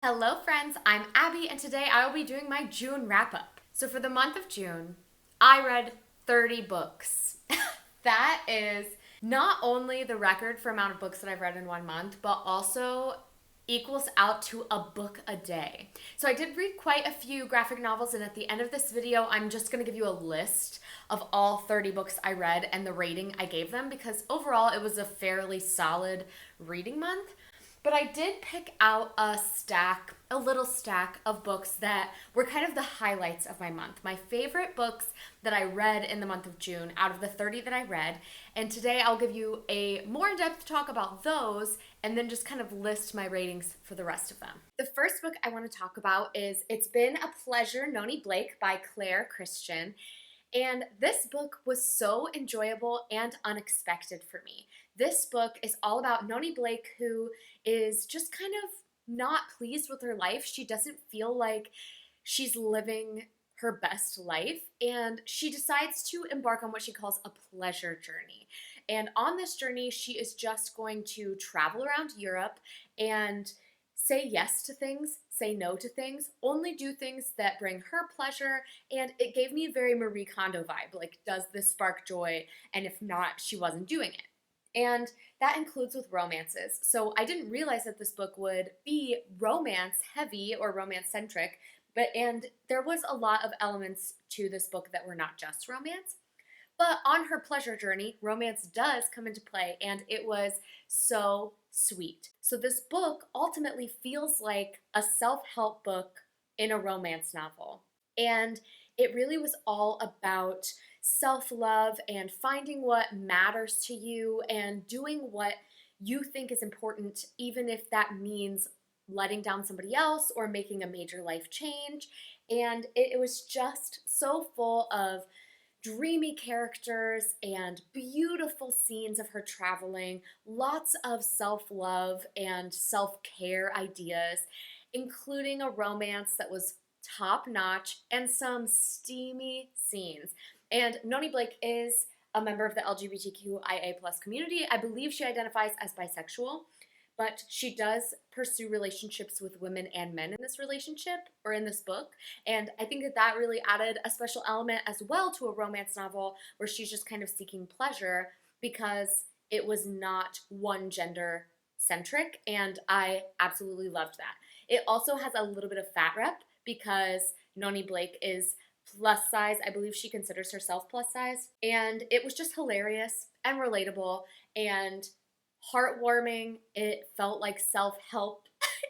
Hello friends, I'm Abby and today I will be doing my June wrap up. So for the month of June, I read 30 books. That is not only the record for amount of books that I've read in one month, but also equals out to a book a day. So I did read quite a few graphic novels, and at the end of this video, I'm just gonna give you a list of all 30 books I read and the rating I gave them because overall it was a fairly solid reading month. But I did pick out a little stack of books that were kind of the highlights of my month. My favorite books that I read in the month of June out of the 30 that I read. And today I'll give you a more in depth talk about those and then just kind of list my ratings for the rest of them. The first book I want to talk about is It's Been a Pleasure, Noni Blake by Claire Christian. And this book was so enjoyable and unexpected for me. This book is all about Noni Blake, who is just kind of not pleased with her life. She doesn't feel like she's living her best life, and she decides to embark on what she calls a pleasure journey. And on this journey, she is just going to travel around Europe and say yes to things, say no to things, only do things that bring her pleasure. And it gave me a very Marie Kondo vibe, like, does this spark joy? And if not, she wasn't doing it. And that includes with romances. So I didn't realize that this book would be romance heavy or romance centric, and there was a lot of elements to this book that were not just romance. But on her pleasure journey, romance does come into play, and it was so sweet. So this book ultimately feels like a self-help book in a romance novel. And it really was all about self-love and finding what matters to you and doing what you think is important, even if that means letting down somebody else or making a major life change. And it was just so full of dreamy characters and beautiful scenes of her traveling, lots of self love and self care ideas, including a romance that was top notch and some steamy scenes. And Noni Blake is a member of the LGBTQIA plus community. I believe she identifies as bisexual, but she does pursue relationships with women and men in this relationship or in this book. And I think that that really added a special element as well to a romance novel where she's just kind of seeking pleasure because it was not one gender centric. And I absolutely loved that. It also has a little bit of fat rep because Noni Blake is plus size. I believe she considers herself plus size. And it was just hilarious and relatable and heartwarming. It felt like self-help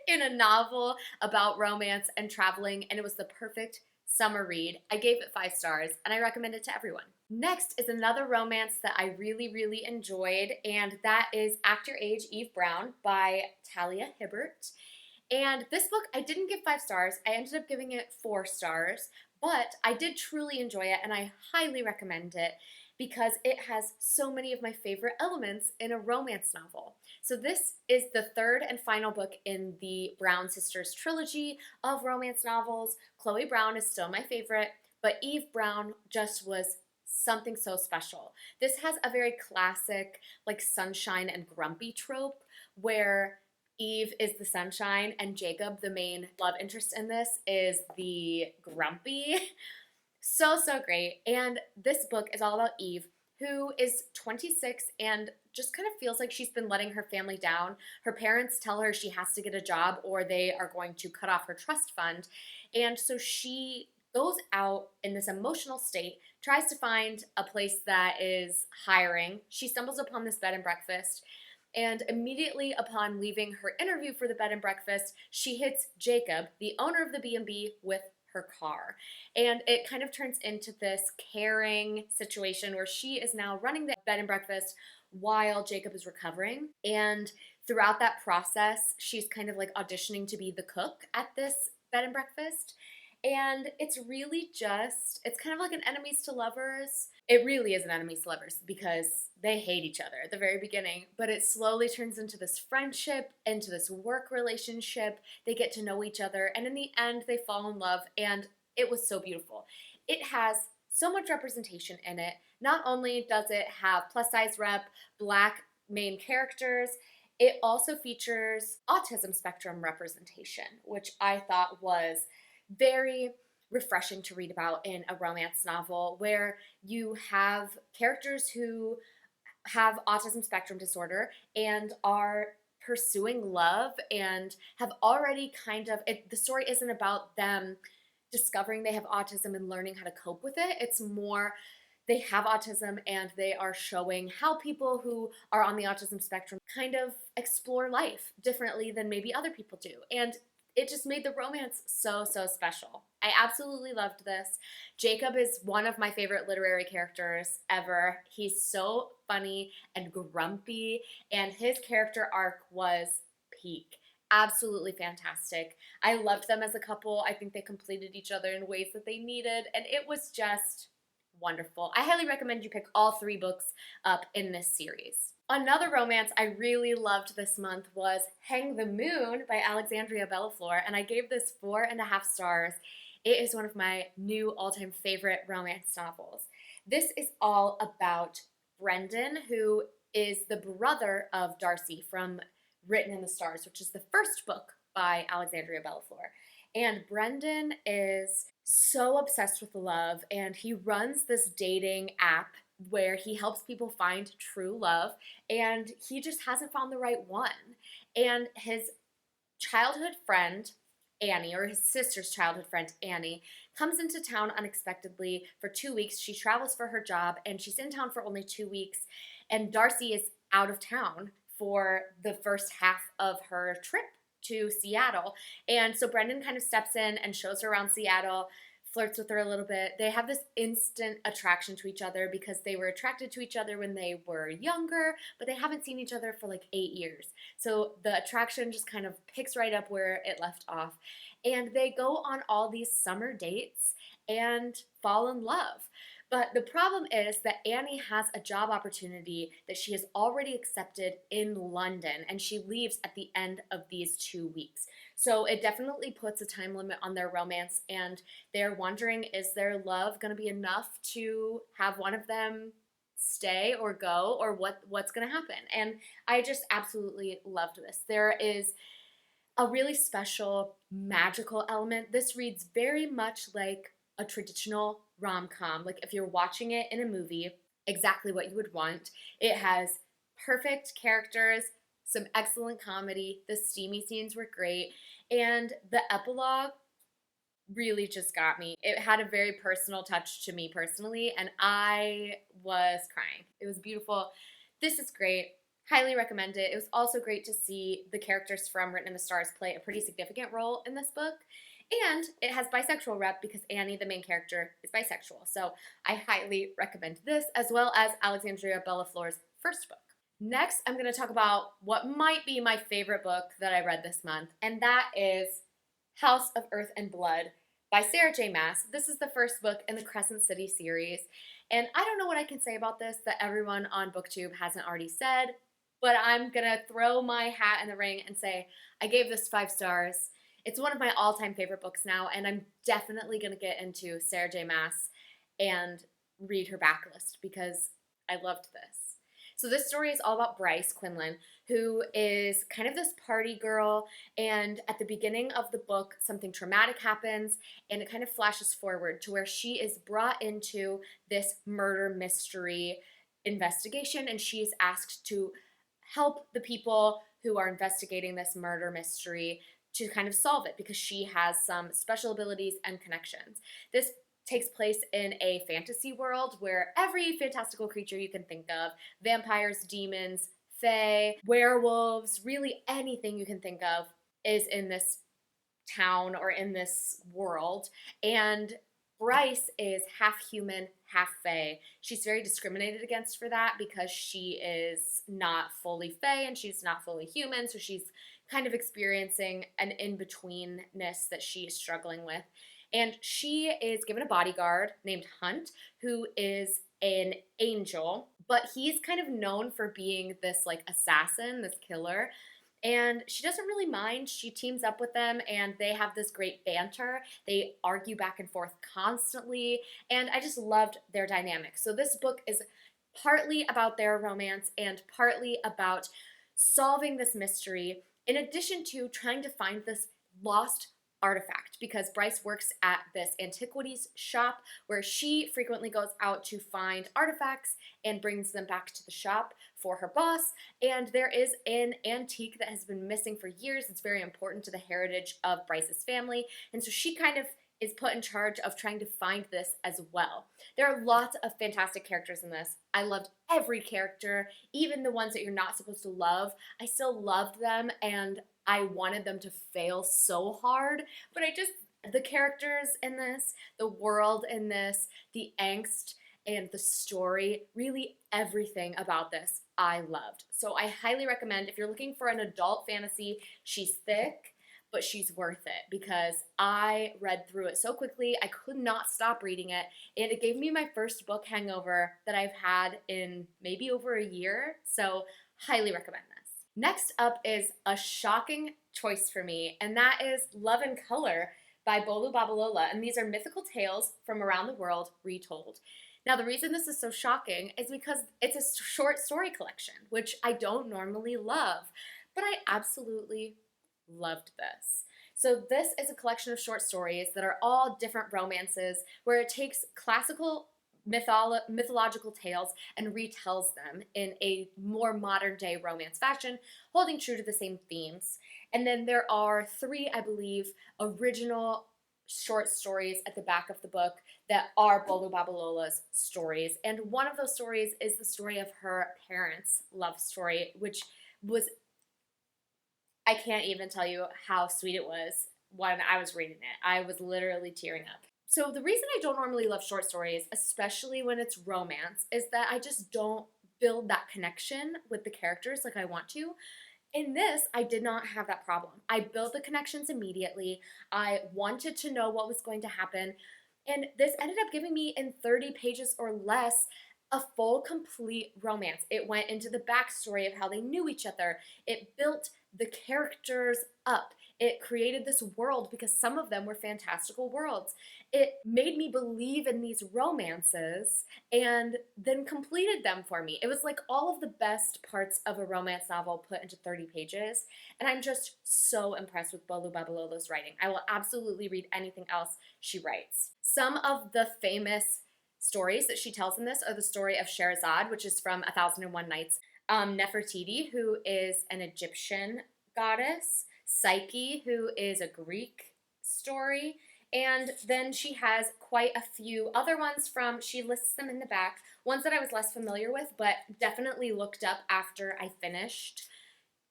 in a novel about romance and traveling, and it was the perfect summer read. I gave it 5 stars, and I recommend it to everyone. Next is another romance that I really, really enjoyed, and that is Act Your Age, Eve Brown by Talia Hibbert. And this book, I didn't give 5 stars. I ended up giving it 4 stars, but I did truly enjoy it, and I highly recommend it because it has so many of my favorite elements in a romance novel. So this is the third and final book in the Brown sisters trilogy of romance novels. Chloe Brown is still my favorite, but Eve Brown just was something so special. This has a very classic, like, sunshine and grumpy trope where Eve is the sunshine and Jacob, the main love interest in this, is the grumpy. So, so great. And this book is all about Eve, who is 26 and just kind of feels like she's been letting her family down. Her parents tell her she has to get a job or they are going to cut off her trust fund. And so she goes out in this emotional state, tries to find a place that is hiring. She stumbles upon this bed and breakfast. And immediately upon leaving her interview for the bed and breakfast, she hits Jacob, the owner of the B&B, with her car. And it kind of turns into this caring situation where she is now running the bed and breakfast while Jacob is recovering. And throughout that process, she's kind of like auditioning to be the cook at this bed and breakfast. And it's really just, it's kind of like an enemies to lovers. It really is an enemies to lovers because they hate each other at the very beginning, but it slowly turns into this friendship, into this work relationship. They get to know each other, and in the end, they fall in love, and it was so beautiful. It has so much representation in it. Not only does it have plus size rep, black main characters, It also features autism spectrum representation, which I thought was very refreshing to read about in a romance novel where you have characters who have autism spectrum disorder and are pursuing love and have already the story isn't about them discovering they have autism and learning how to cope with it. It's more they have autism and they are showing how people who are on the autism spectrum kind of explore life differently than maybe other people do. And it just made the romance so, so special. I absolutely loved this. Jacob is one of my favorite literary characters ever. He's so funny and grumpy, and his character arc was peak. Absolutely fantastic. I loved them as a couple. I think they completed each other in ways that they needed, and it was just wonderful. I highly recommend you pick all 3 books up in this series. Another romance I really loved this month was Hang the Moon by Alexandria Bellafleur, and I gave this 4.5 stars. It is one of my new all-time favorite romance novels. This is all about Brendan, who is the brother of Darcy from Written in the Stars, which is the first book by Alexandria Bellafleur. And Brendan is so obsessed with love, and he runs this dating app where he helps people find true love, and he just hasn't found the right one. And his childhood friend, Annie, or his sister's childhood friend, Annie, comes into town unexpectedly for 2 weeks. She travels for her job, and she's in town for only 2 weeks, and Darcy is out of town for the first half of her trip to Seattle. And so Brendan kind of steps in and shows her around Seattle, flirts with her a little bit. They have this instant attraction to each other because they were attracted to each other when they were younger, but they haven't seen each other for like 8 years. So the attraction just kind of picks right up where it left off. And they go on all these summer dates and fall in love. But the problem is that Annie has a job opportunity that she has already accepted in London, and she leaves at the end of these 2 weeks. So it definitely puts a time limit on their romance, and they're wondering, is their love going to be enough to have one of them stay or go, or what's going to happen? And I just absolutely loved this. There is a really special magical element. This reads very much like a traditional rom-com. Like if you're watching it in a movie, exactly what you would want. It has perfect characters, some excellent comedy. The steamy scenes were great. And the epilogue really just got me. It had a very personal touch to me personally, and I was crying. It was beautiful. This is great. Highly recommend it. It was also great to see the characters from Written in the Stars play a pretty significant role in this book. And it has bisexual rep because Annie, the main character, is bisexual. So I highly recommend this, as well as Alexandria Bellafleur's first book. Next, I'm going to talk about what might be my favorite book that I read this month, and that is House of Earth and Blood by Sarah J. Maas. This is the first book in the Crescent City series, and I don't know what I can say about this that everyone on BookTube hasn't already said, but I'm going to throw my hat in the ring and say I gave this 5 stars. It's one of my all-time favorite books now, and I'm definitely going to get into Sarah J. Maas and read her backlist because I loved this. So this story is all about Bryce Quinlan, who is kind of this party girl, and at the beginning of the book, something traumatic happens, and it kind of flashes forward to where she is brought into this murder mystery investigation, and she is asked to help the people who are investigating this murder mystery to kind of solve it because she has some special abilities and connections. This takes place in a fantasy world where every fantastical creature you can think of, vampires, demons, fae, werewolves, really anything you can think of is in this town or in this world. And Bryce is half human, half fae. She's very discriminated against for that because she is not fully fae and she's not fully human, so she's kind of experiencing an in-betweenness that she is struggling with. And she is given a bodyguard named Hunt, who is an angel, but he's kind of known for being this like assassin, this killer. And she doesn't really mind. She teams up with them and they have this great banter. They argue back and forth constantly. And I just loved their dynamic. So this book is partly about their romance and partly about solving this mystery in addition to trying to find this lost artifact, because Bryce works at this antiquities shop where she frequently goes out to find artifacts and brings them back to the shop for her boss. And there is an antique that has been missing for years. It's very important to the heritage of Bryce's family. And so she kind of is put in charge of trying to find this as well. There are lots of fantastic characters in this. I loved every character, even the ones that you're not supposed to love. I still loved them, and I wanted them to fail so hard, but the characters in this, the world in this, the angst, and the story, really everything about this I loved. So I highly recommend, if you're looking for an adult fantasy, she's thick, but she's worth it, because I read through it so quickly. I could not stop reading it, and it gave me my first book hangover that I've had in maybe over a year, so highly recommend this. Next up is a shocking choice for me, and that is Love and Color by Bolu Babalola, and these are mythical tales from around the world retold. Now, the reason this is so shocking is because it's a short story collection, which I don't normally love, but I absolutely loved this. So this is a collection of short stories that are all different romances where it takes classical mythological tales and retells them in a more modern day romance fashion, holding true to the same themes. And then there are 3, I believe, original short stories at the back of the book that are Bolu Babalola's stories. And one of those stories is the story of her parents' love story, which was, I can't even tell you how sweet it was when I was reading it. I was literally tearing up. So the reason I don't normally love short stories, especially when it's romance, is that I just don't build that connection with the characters like I want to. In this, I did not have that problem. I built the connections immediately. I wanted to know what was going to happen. And this ended up giving me, in 30 pages or less, a full, complete romance. It went into the backstory of how they knew each other. It built the characters up. It created this world, because some of them were fantastical worlds. It made me believe in these romances and then completed them for me. It was like all of the best parts of a romance novel put into 30 pages. And I'm just so impressed with Bolu Babalola's writing. I will absolutely read anything else she writes. Some of the famous stories that she tells in this are the story of Sherazade, which is from 1001 Nights. Nefertiti, who is an Egyptian goddess. Psyche, who is a Greek story. And then she has quite a few other ones she lists them in the back, ones that I was less familiar with, but definitely looked up after I finished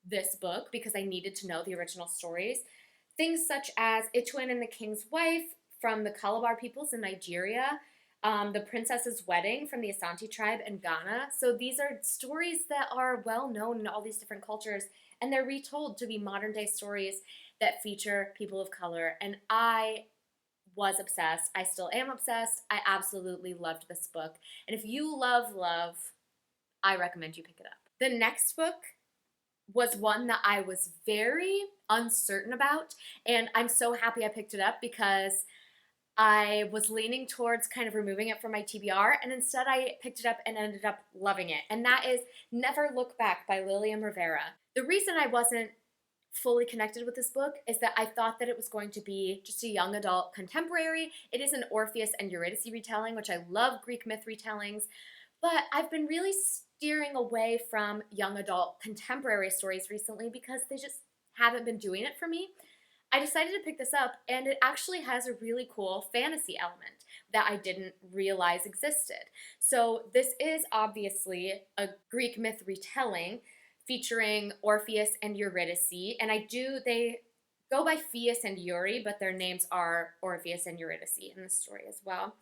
this book because I needed to know the original stories. Things such as Ituin and the King's Wife from the Calabar peoples in Nigeria, The Princess's Wedding from the Asante tribe in Ghana. So these are stories that are well known in all these different cultures, and they're retold to be modern day stories that feature people of color. And I was obsessed. I still am obsessed. I absolutely loved this book. And if you love love, I recommend you pick it up. The next book was one that I was very uncertain about, and I'm so happy I picked it up because I was leaning towards kind of removing it from my TBR, and instead I picked it up and ended up loving it. And that is Never Look Back by Lilian Rivera. The reason I wasn't fully connected with this book is that I thought that it was going to be just a young adult contemporary. It is an Orpheus and Eurydice retelling, which I love Greek myth retellings, but I've been really steering away from young adult contemporary stories recently because they just haven't been doing it for me. I decided to pick this up, and it actually has a really cool fantasy element that I didn't realize existed. So this is obviously a Greek myth retelling featuring Orpheus and Eurydice, and they go by Phaeus and Eury, but their names are Orpheus and Eurydice in the story as well.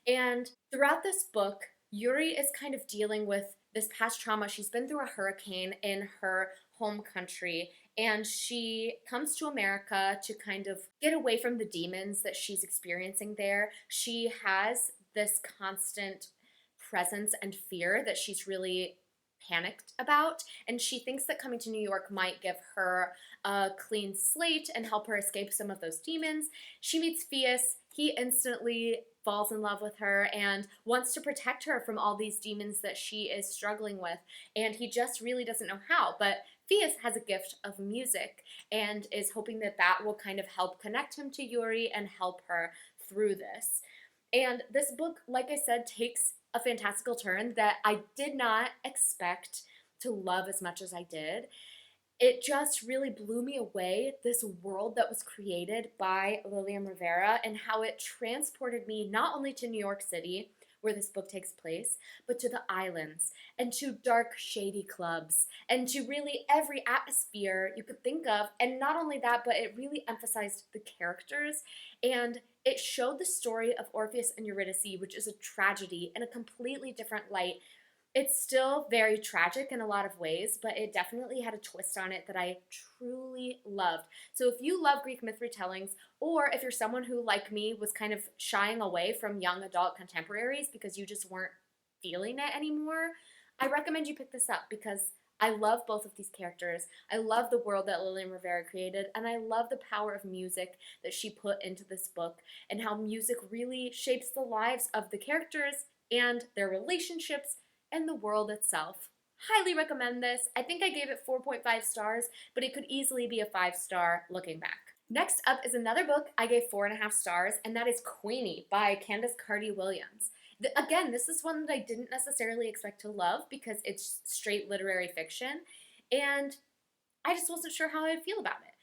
And throughout this book, Eury is kind of dealing with this past trauma. She's been through a hurricane in her home country, and she comes to America to kind of get away from the demons that she's experiencing there. She has this constant presence and fear that she's really panicked about, and she thinks that coming to New York might give her a clean slate and help her escape some of those demons. She meets Phaeus. He instantly falls in love with her and wants to protect her from all these demons that she is struggling with, and he just really doesn't know how. But Phias has a gift of music and is hoping that that will kind of help connect him to Yuri and help her through this. And this book, like I said, takes a fantastical turn that I did not expect to love as much as I did. It just really blew me away, this world that was created by Lilian Rivera and how it transported me not only to New York City, where this book takes place, but to the islands and to dark, shady clubs and to really every atmosphere you could think of. And not only that, but it really emphasized the characters and it showed the story of Orpheus and Eurydice, which is a tragedy, in a completely different light. It's still very tragic in a lot of ways, but it definitely had a twist on it that I truly loved. So if you love Greek myth retellings, or if you're someone who, like me, was kind of shying away from young adult contemporaries because you just weren't feeling it anymore, I recommend you pick this up because I love both of these characters. I love the world that Lilian Rivera created, and I love the power of music that she put into this book and how music really shapes the lives of the characters and their relationships and the world itself. Highly recommend this. I think I gave it 4.5 stars, but it could easily be a 5-star looking back. Next up is another book I gave 4.5 stars, and that is Queenie by Candace Carty-Williams. Again, this is one that I didn't necessarily expect to love because it's straight literary fiction, and I just wasn't sure how I'd feel about it.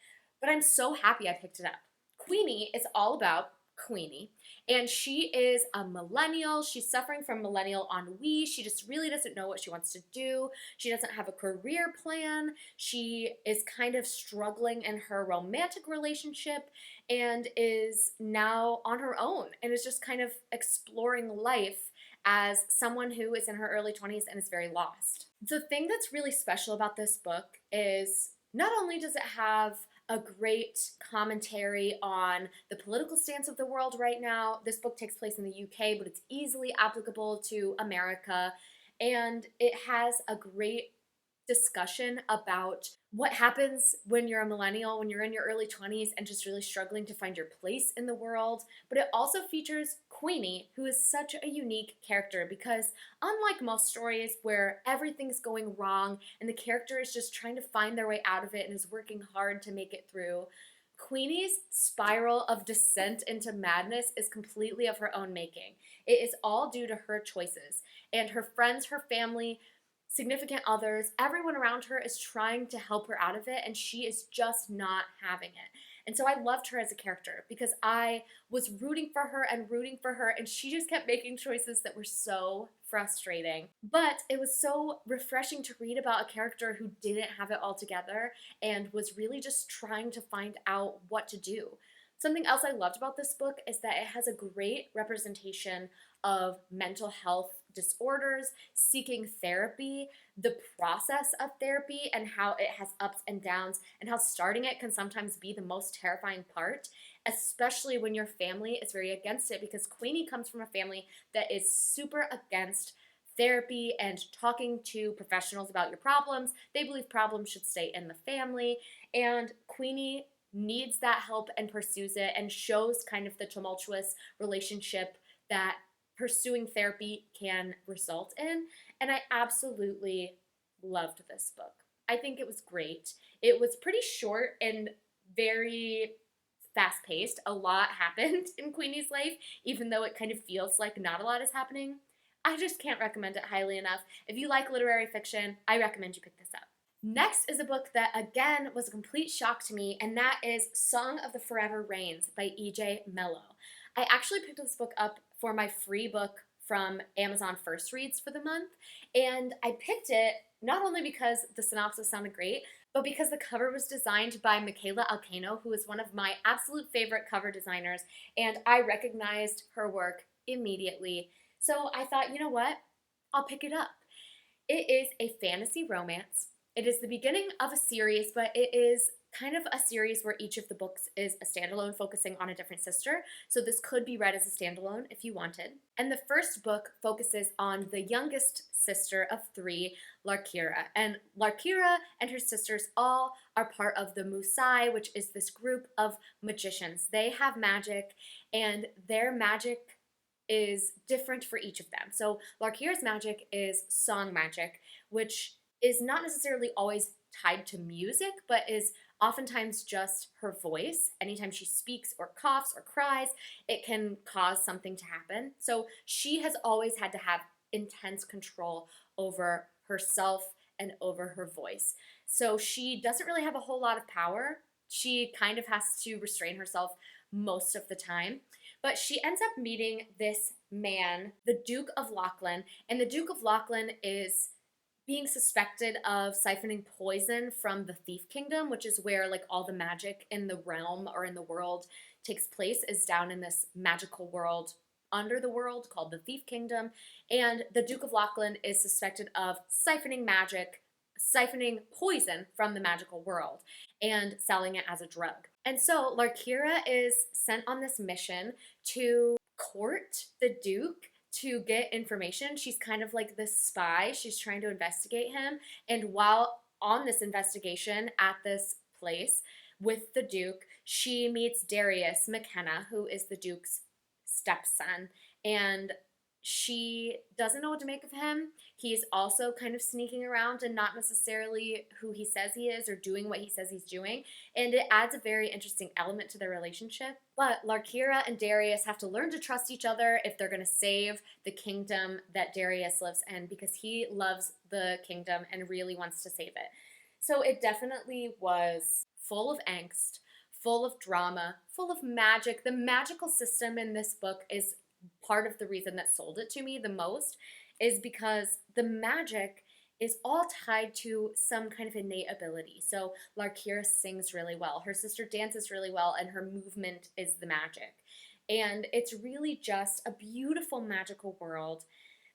But I'm so happy I picked it up. Queenie is all about Queenie, and she is a millennial. She's suffering from millennial ennui. She just really doesn't know what she wants to do. She doesn't have a career plan. She is kind of struggling in her romantic relationship and is now on her own and is just kind of exploring life as someone who is in her early 20s and is very lost. The thing that's really special about this book is not only does it have a great commentary on the political stance of the world right now. This book takes place in the UK, but it's easily applicable to America. And it has a great discussion about what happens when you're a millennial, when you're in your early 20s and just really struggling to find your place in the world. But it also features Queenie, who is such a unique character because unlike most stories where everything's going wrong and the character is just trying to find their way out of it and is working hard to make it through, Queenie's spiral of descent into madness is completely of her own making. It is all due to her choices, and her friends, her family, significant others, everyone around her is trying to help her out of it, and she is just not having it. And so I loved her as a character because I was rooting for her, and she just kept making choices that were so frustrating. But it was so refreshing to read about a character who didn't have it all together and was really just trying to find out what to do. Something else I loved about this book is that it has a great representation of mental health disorders, seeking therapy, the process of therapy, and how it has ups and downs, and how starting it can sometimes be the most terrifying part, especially when your family is very against it, because Queenie comes from a family that is super against therapy and talking to professionals about your problems. They believe problems should stay in the family, and Queenie needs that help and pursues it and shows kind of the tumultuous relationship that pursuing therapy can result in. And I absolutely loved this book. I think it was great. It was pretty short and very fast paced. A lot happened in Queenie's life, even though it kind of feels like not a lot is happening. I just can't recommend it highly enough. If you like literary fiction, I recommend you pick this up. Next is a book that, again, was a complete shock to me, and that is Song of the Forever Rains by E.J. Mello. I actually picked this book up for my free book from Amazon First Reads for the month, and I picked it not only because the synopsis sounded great, but because the cover was designed by Michaela Alcano, who is one of my absolute favorite cover designers, and I recognized her work immediately. So I thought, you know what? I'll pick it up. It is a fantasy romance. It is the beginning of a series, but it is kind of a series where each of the books is a standalone focusing on a different sister. So this could be read as a standalone if you wanted. And the first book focuses on the youngest sister of three, Larkira. And Larkira and her sisters all are part of the Musai, which is this group of magicians. They have magic, and their magic is different for each of them. So Larkira's magic is song magic, which is not necessarily always tied to music, but is oftentimes just her voice. Anytime she speaks or coughs or cries, it can cause something to happen. So she has always had to have intense control over herself and over her voice. So she doesn't really have a whole lot of power. She kind of has to restrain herself most of the time. But she ends up meeting this man, the Duke of Lachlan, and the Duke of Lachlan is being suspected of siphoning poison from the Thief Kingdom, which is where like all the magic in the realm or in the world takes place, is down in this magical world under the world called the Thief Kingdom. And the Duke of Lachlan is suspected of siphoning poison from the magical world and selling it as a drug. And so Larkira is sent on this mission to court the Duke to get information. She's kind of like this spy. She's trying to investigate him. And while on this investigation at this place with the Duke, she meets Darius McKenna, who is the Duke's stepson. And she doesn't know what to make of him. He's also kind of sneaking around and not necessarily who he says he is or doing what he says he's doing. And it adds a very interesting element to their relationship. But Larkira and Darius have to learn to trust each other if they're going to save the kingdom that Darius lives in, because he loves the kingdom and really wants to save it. So it definitely was full of angst, full of drama, full of magic. The magical system in this book is part of the reason that sold it to me the most, is because the magic is all tied to some kind of innate ability. So Larkira sings really well, her sister dances really well, and her movement is the magic. And it's really just a beautiful magical world.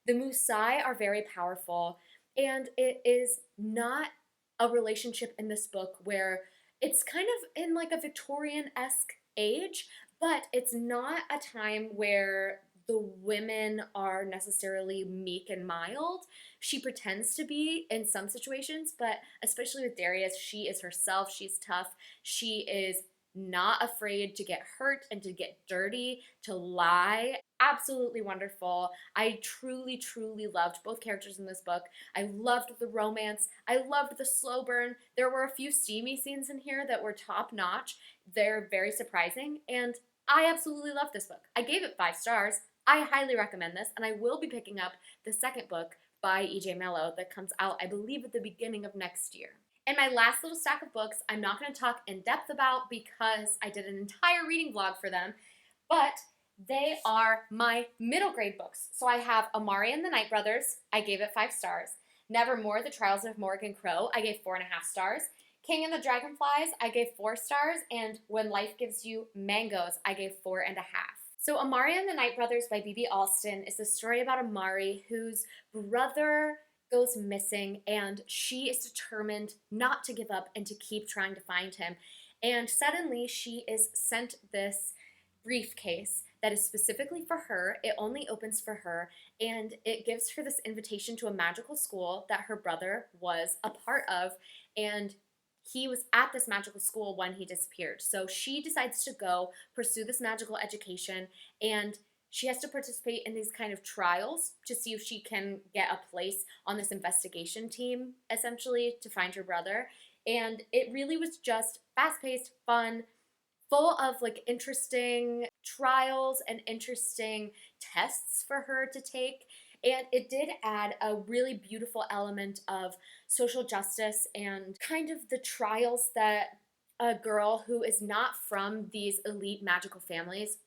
The Musai are very powerful, and it is not a relationship in this book where it's kind of in like a Victorian-esque age, but it's not a time where the women are necessarily meek and mild. She pretends to be in some situations, but especially with Darius, she is herself. She's tough. She is not afraid to get hurt and to get dirty, to lie. Absolutely wonderful. I truly, truly loved both characters in this book. I loved the romance. I loved the slow burn. There were a few steamy scenes in here that were top notch. They're very surprising, and I absolutely love this book. I gave it 5 stars. I highly recommend this, and I will be picking up the second book by E.J. Mello that comes out, I believe, at the beginning of next year. And my last little stack of books, I'm not going to talk in depth about because I did an entire reading vlog for them, but they are my middle grade books. So I have Omari and the Night Brothers. I gave it 5 stars. Nevermoor, The Trials of Morgan Crow. I gave 4.5 stars. King and the Dragonflies, I gave 4 stars. And When Life Gives You Mangoes, I gave 4.5. So Omari and the Night Brothers by B.B. Alston is the story about Omari, whose brother goes missing, and she is determined not to give up and to keep trying to find him. And suddenly she is sent this briefcase that is specifically for her. It only opens for her, and it gives her this invitation to a magical school that her brother was a part of, and he was at this magical school when he disappeared. So she decides to go pursue this magical education, and she has to participate in these kind of trials to see if she can get a place on this investigation team, essentially, to find her brother. And it really was just fast-paced, fun, full of like interesting trials and interesting tests for her to take. And it did add a really beautiful element of social justice and kind of the trials that a girl who is not from these elite magical families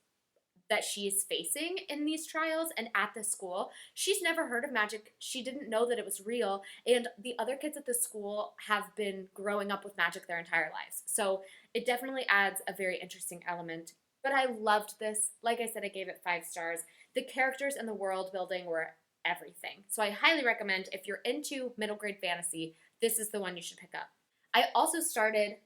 that she is facing in these trials and at the school. She's never heard of magic. She didn't know that it was real. And the other kids at the school have been growing up with magic their entire lives. So it definitely adds a very interesting element. But I loved this. Like I said, I gave it 5 stars. The characters and the world building were everything. So I highly recommend, if you're into middle grade fantasy, this is the one you should pick up. I also started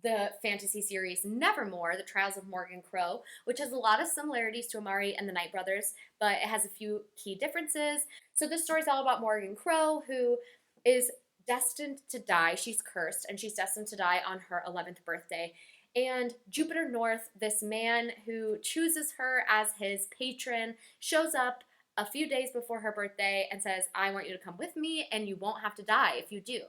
the fantasy series Nevermoor, The Trials of Morgan Crow, which has a lot of similarities to Omari and the Night Brothers, but it has a few key differences. So this story is all about Morgan Crow, who is destined to die. She's cursed, and she's destined to die on her 11th birthday. And Jupiter North, this man who chooses her as his patron, shows up a few days before her birthday and says, I want you to come with me, and you won't have to die if you do.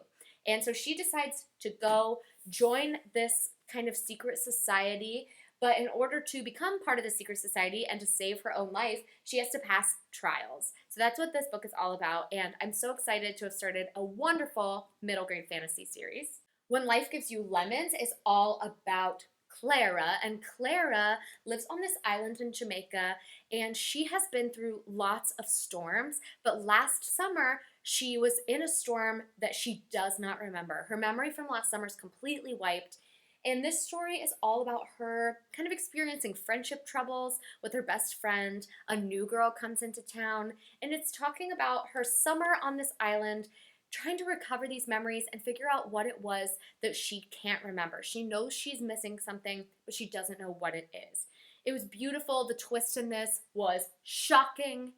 And so she decides to go join this kind of secret society. But in order to become part of the secret society and to save her own life, she has to pass trials. So that's what this book is all about. And I'm so excited to have started a wonderful middle grade fantasy series. When Life Gives You Lemons is all about Clara, and Clara lives on this island in Jamaica, and she has been through lots of storms, but last summer she was in a storm that she does not remember. Her memory from last summer is completely wiped, and this story is all about her kind of experiencing friendship troubles with her best friend. A new girl comes into town, and it's talking about her summer on this island, trying to recover these memories and figure out what it was that she can't remember. She knows she's missing something, but she doesn't know what it is. It was beautiful. The twist in this was shocking.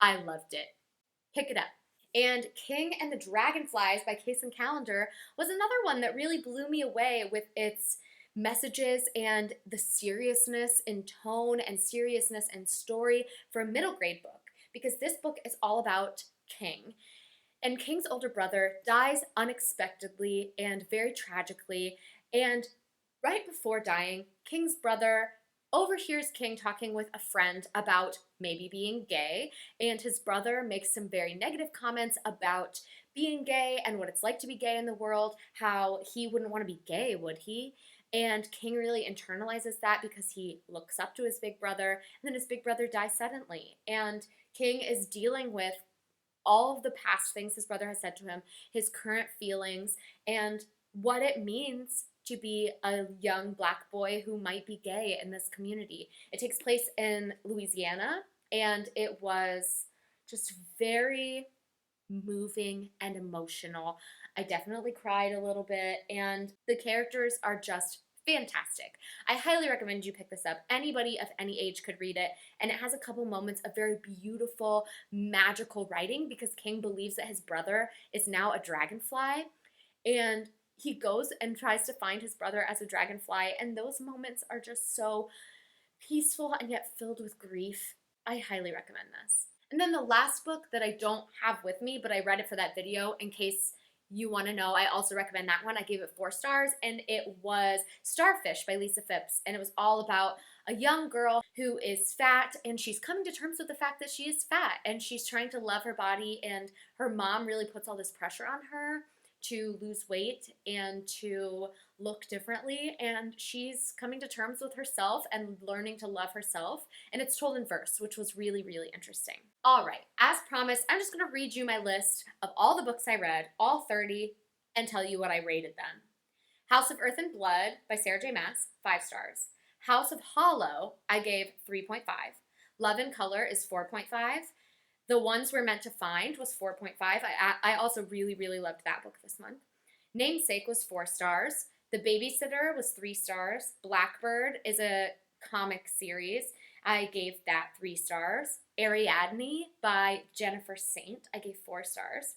I loved it. Pick it up. And King and the Dragonflies by Case and Calendar was another one that really blew me away with its messages and the seriousness in tone and seriousness in story for a middle grade book, because this book is all about King. And King's older brother dies unexpectedly and very tragically. And right before dying, King's brother overhears King talking with a friend about maybe being gay. And his brother makes some very negative comments about being gay and what it's like to be gay in the world, how he wouldn't want to be gay, would he? And King really internalizes that because he looks up to his big brother, and then his big brother dies suddenly. And King is dealing with all of the past things his brother has said to him, his current feelings, and what it means to be a young Black boy who might be gay in this community. It takes place in Louisiana, and it was just very moving and emotional. I definitely cried a little bit, and the characters are just fantastic. I highly recommend you pick this up. Anybody of any age could read it, and it has a couple moments of very beautiful, magical writing because King believes that his brother is now a dragonfly, and he goes and tries to find his brother as a dragonfly, and those moments are just so peaceful and yet filled with grief. I highly recommend this. And then the last book that I don't have with me, but I read it for that video in case you want to know, I also recommend that one. I gave it 4 stars, and it was Starfish by Lisa Phipps. And it was all about a young girl who is fat, and she's coming to terms with the fact that she is fat, and she's trying to love her body, and her mom really puts all this pressure on her to lose weight and to look differently, and she's coming to terms with herself and learning to love herself, and it's told in verse, which was really, really interesting. All right, as promised, I'm just going to read you my list of all the books I read, all 30, and tell you what I rated them. House of Earth and Blood by Sarah J. Maas, 5 stars. House of Hollow, I gave 3.5. Love and Color is 4.5. The Ones We're Meant to Find was 4.5. I also really, really loved that book this month. Namesake was 4 stars. The Babysitter was 3 stars. Blackbird is a comic series. I gave that 3 stars. Ariadne by Jennifer Saint, I gave 4 stars.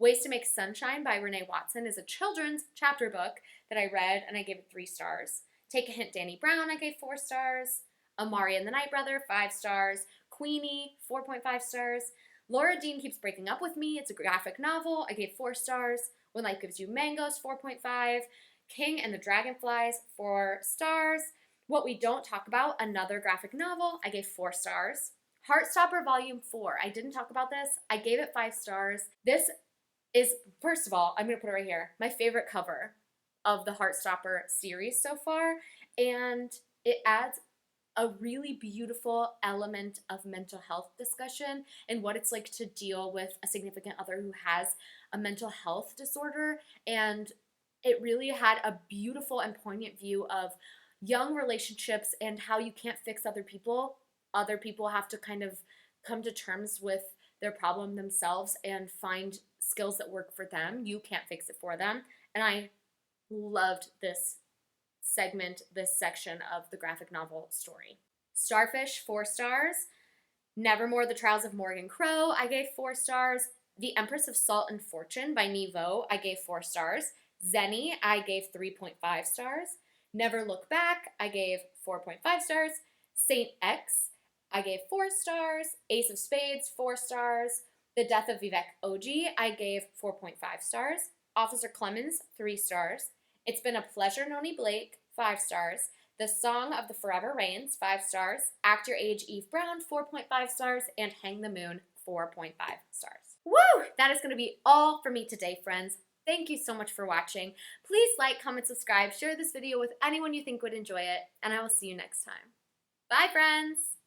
Ways to Make Sunshine by Renee Watson is a children's chapter book that I read, and I gave it 3 stars. Take a Hint, Danny Brown, I gave 4 stars. Omari and the Night Brother, 5 stars. Queenie, 4.5 stars. Laura Dean Keeps Breaking Up With Me. It's a graphic novel. I gave 4 stars. When Life Gives You Mangoes, 4.5. King and the Dragonflies, 4 stars. What We Don't Talk About, another graphic novel. I gave 4 stars. Heartstopper Volume 4. I didn't talk about this. I gave it 5 stars. This is, first of all, I'm going to put it right here, my favorite cover of the Heartstopper series so far. And it adds a really beautiful element of mental health discussion and what it's like to deal with a significant other who has a mental health disorder. And it really had a beautiful and poignant view of young relationships and how you can't fix other people. Other people have to kind of come to terms with their problem themselves and find skills that work for them. You can't fix it for them. And I loved this segment, this section of the graphic novel story. Starfish, 4 stars. Nevermoor, The Trials of Morgan Crow, I gave 4 stars. The Empress of Salt and Fortune by Niveau, I gave 4 stars. Zenny, I gave 3.5 stars. Never Look Back, I gave 4.5 stars. Saint X, I gave 4 stars. Ace of Spades, 4 stars. The Death of Vivek Oji, I gave 4.5 stars. Officer Clemens, 3 stars. It's Been a Pleasure, Noni Blake, 5 stars. The Song of the Forever Rains, 5 stars. Act Your Age, Eve Brown, 4.5 stars. And Hang the Moon, 4.5 stars. Woo! That is going to be all for me today, friends. Thank you so much for watching. Please like, comment, subscribe, share this video with anyone you think would enjoy it, and I will see you next time. Bye, friends!